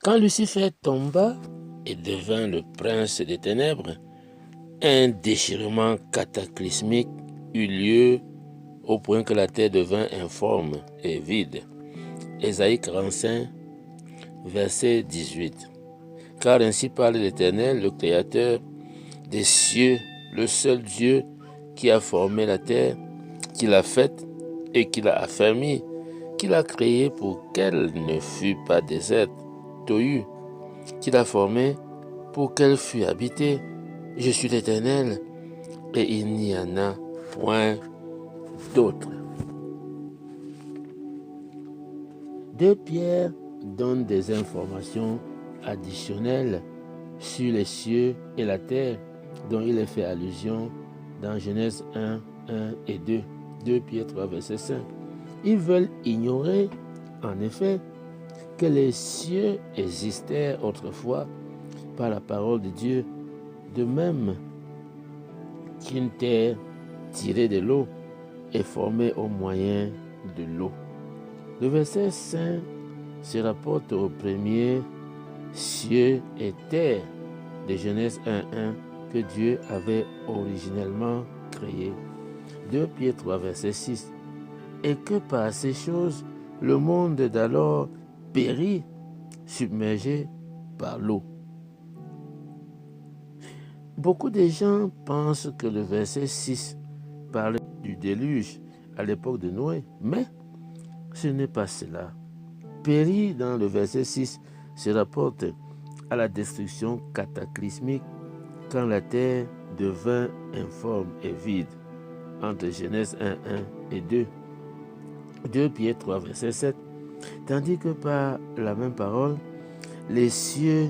Quand Lucifer tomba et devint le prince des ténèbres, un déchirement cataclysmique eut lieu au point que la terre devint informe et vide. Ésaïe 45, verset 18. Car ainsi parle l'Éternel, le Créateur des cieux, le seul Dieu qui a formé la terre, qui l'a faite et qui l'a affermie, qui l'a créée pour qu'elle ne fût pas déserte, tohu, qui l'a formée pour qu'elle fût habitée. Je suis l'Éternel et il n'y en a point d'autre. 2 Pierre donne des informations additionnelles sur les cieux et la terre dont il est fait allusion dans Genèse 1, 1 et 2, 2 Pierre 3, verset 5. Ils veulent ignorer, en effet, que les cieux existaient autrefois par la parole de Dieu, de même qu'une terre tirée de l'eau est formée au moyen de l'eau. Le verset 5 se rapporte au premier cieux et terre de Genèse 1.1 que Dieu avait originellement créé. 2 Pierre 3, verset 6. Et que par ces choses, le monde d'alors périt, submergé par l'eau. Beaucoup de gens pensent que le verset 6 parle du déluge à l'époque de Noé, mais ce n'est pas cela. Périt dans le verset 6 se rapporte à la destruction cataclysmique quand la terre devint informe et vide, entre Genèse 1, 1 et 2. 2 Pierre 3, verset 7. Tandis que par la même parole, les cieux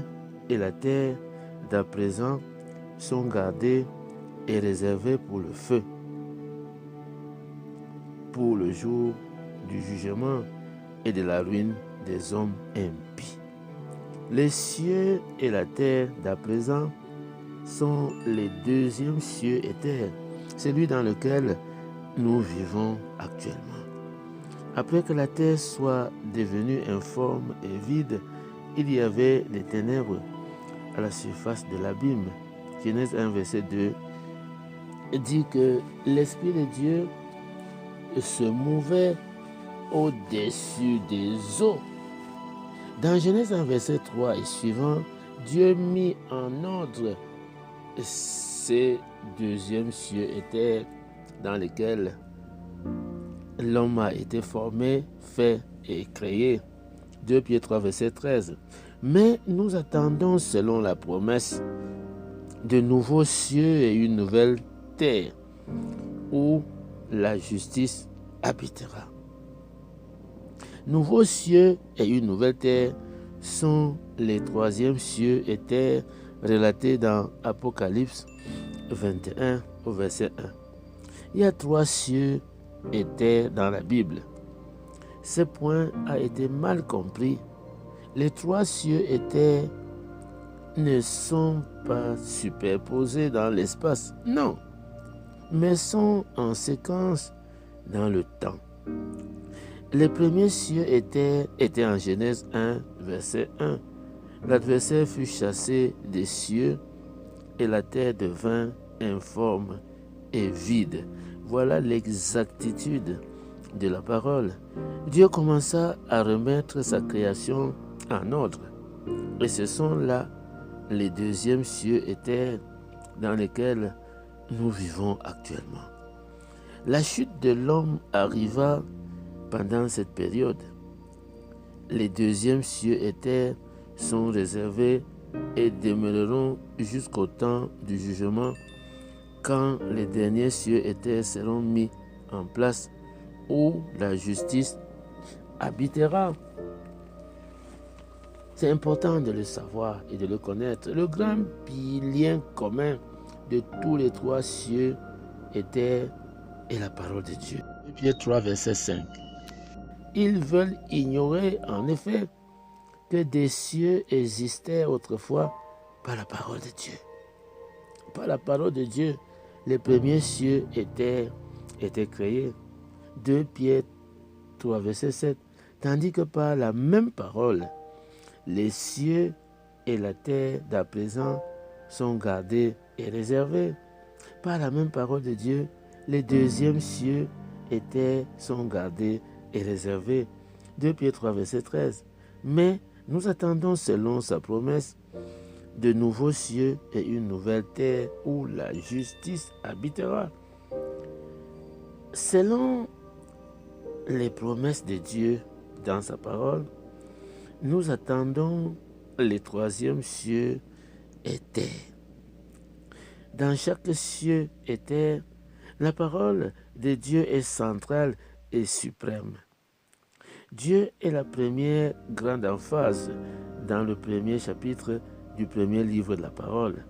et la terre d'à présent sont gardés et réservés pour le feu, pour le jour du jugement et de la ruine des hommes impies. Les cieux et la terre d'à présent sont les deuxièmes cieux et terre, celui dans lequel nous vivons actuellement. Après que la terre soit devenue informe et vide, il y avait des ténèbres à la surface de l'abîme. Genèse 1, verset 2 dit que l'Esprit de Dieu se mouvait au-dessus des eaux. Dans Genèse 1, verset 3 et suivant, Dieu mit en ordre ces deuxièmes cieux et terre dans lesquels l'homme a été formé, fait et créé. 2 Pierre 3, verset 13. Mais nous attendons, selon la promesse, de nouveaux cieux et une nouvelle terre où la justice habitera. Nouveaux cieux et une nouvelle terre sont les troisièmes cieux et terre relatés dans Apocalypse 21 au verset 1. Il y a 3 cieux et terre dans la Bible. Ce point a été mal compris. Les 3 cieux et terre ne sont pas superposés dans l'espace, non, mais sont en séquence dans le temps. Les premiers cieux et terre étaient en Genèse 1, verset 1. L'adversaire fut chassé des cieux et la terre devint informe et vide. Voilà l'exactitude de la parole. Dieu commença à remettre sa création en ordre. Et ce sont là les deuxièmes cieux et terre dans lesquels nous vivons actuellement. La chute de l'homme arriva pendant cette période. Les deuxièmes cieux et terre sont réservés et demeureront jusqu'au temps du jugement, quand les derniers cieux et terre seront mis en place, où la justice habitera. C'est important de le savoir et de le connaître. Le grand lien commun de tous les 3 cieux et terre est la parole de Dieu. Pierre 3, verset 5. Ils veulent ignorer, en effet, que des cieux existaient autrefois par la parole de Dieu. Par la parole de Dieu, les premiers cieux et terre étaient créés. 2 Pierre 3, verset 7. Tandis que par la même parole, les cieux et la terre d'à présent sont gardés et réservés. Par la même parole de Dieu, les deuxièmes cieux et terre sont gardés et réservés. 2 Pierre 3, verset 13. Mais nous attendons selon sa promesse de nouveaux cieux et une nouvelle terre où la justice habitera. Selon les promesses de Dieu dans sa parole, nous attendons les troisièmes cieux et terre. Dans chaque cieux et terre, la parole de Dieu est centrale et suprême. Dieu est la première grande emphase dans le premier chapitre du premier livre de la parole.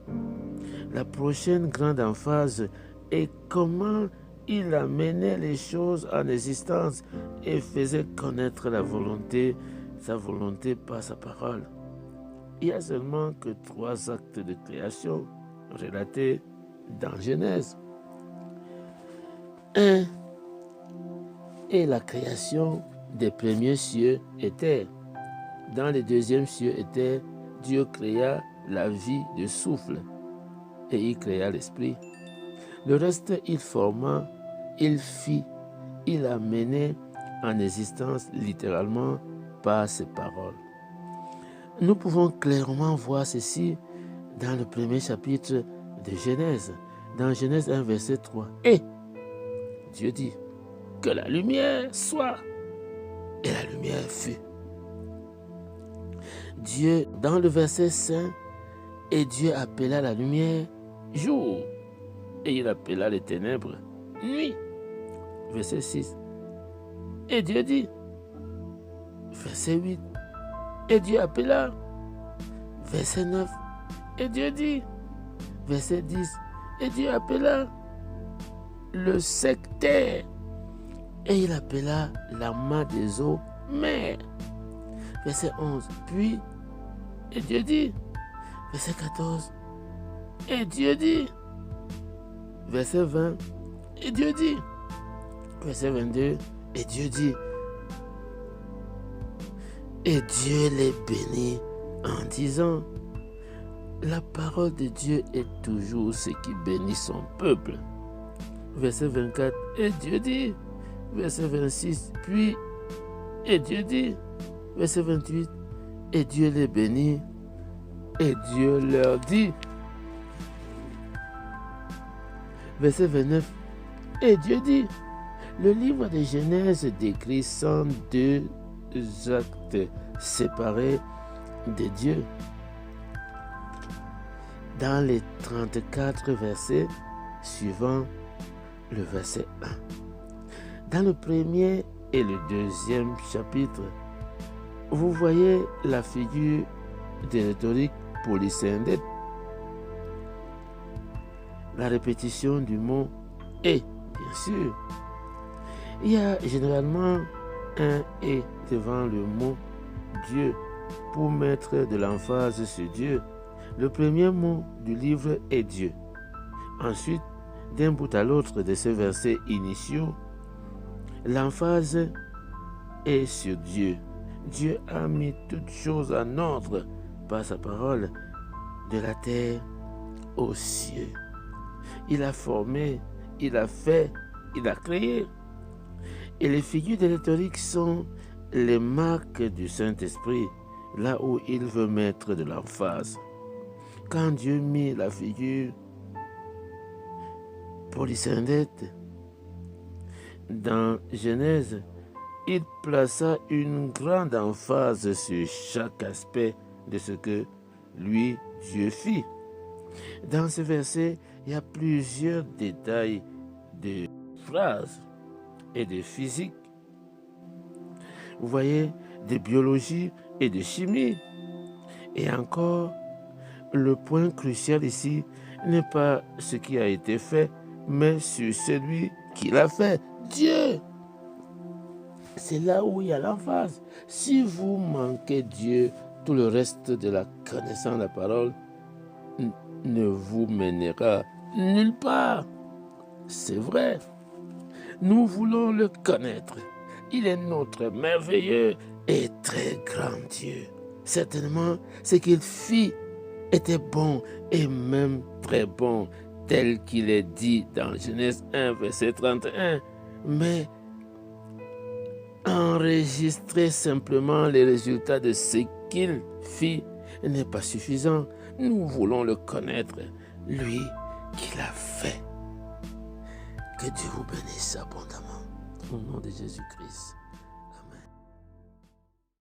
La prochaine grande emphase est comment il amenait les choses en existence et faisait connaître sa volonté par sa parole. Il n'y a seulement que 3 actes de création relatés dans Genèse. 1 est la création des premiers cieux et terre. Dans les deuxièmes cieux et terre, Dieu créa la vie de souffle et il créa l'esprit. Le reste, il forma, il fit, il a mené en existence littéralement par ses paroles. Nous pouvons clairement voir ceci dans le premier chapitre de Genèse, dans Genèse 1, verset 3. Et Dieu dit que la lumière soit, et la lumière fut. Dieu, dans le verset 5, et Dieu appela la lumière jour, et il appela les ténèbres nuit. Verset 6. Et Dieu dit, verset 8, et Dieu appela. Verset 9, et Dieu dit, verset 10, et Dieu appela le sectaire, et il appela la main des eaux mer. Verset 11, puis, et Dieu dit, verset 14, et Dieu dit, verset 20, et Dieu dit, verset 22, et Dieu dit, et Dieu les bénit en disant, la parole de Dieu est toujours ce qui bénit son peuple. Verset 24, et Dieu dit, verset 26, puis, et Dieu dit, verset 28, et Dieu les bénit, et Dieu leur dit, verset 29, et Dieu dit, le livre de Genèse décrit 102 actes séparés de Dieu. Dans les 34 versets suivant le verset 1. Dans le premier et le deuxième chapitre, vous voyez la figure de rhétorique polysyndète. La répétition du mot « et », bien sûr. Il y a généralement un « et » devant le mot « Dieu » pour mettre de l'emphase sur Dieu. Le premier mot du livre est Dieu. Ensuite, d'un bout à l'autre de ces versets initiaux, l'emphase est sur Dieu. Dieu a mis toutes choses en ordre par sa parole, de la terre aux cieux. Il a formé, il a fait, il a créé. Et les figures de rhétorique sont les marques du Saint-Esprit, là où il veut mettre de l'emphase. Quand Dieu mit la figure polysyndète dans Genèse, il plaça une grande emphase sur chaque aspect de ce que lui, Dieu, fit. Dans ce verset, il y a plusieurs détails de phrases et de physique. Vous voyez, de biologie et de chimie. Et encore, le point crucial ici n'est pas ce qui a été fait, mais sur celui qui l'a fait, Dieu. C'est là où il y a l'emphase. Si vous manquez Dieu, tout le reste de la connaissance de la parole ne vous mènera nulle part. C'est vrai. Nous voulons le connaître. Il est notre merveilleux et très grand Dieu. Certainement, ce qu'il fit était bon et même très bon, tel qu'il est dit dans Genèse 1, verset 31. Mais enregistrer simplement les résultats de ce qu'il fit n'est pas suffisant. Nous voulons le connaître, lui qui l'a fait. Que Dieu vous bénisse abondamment. Au nom de Jésus-Christ.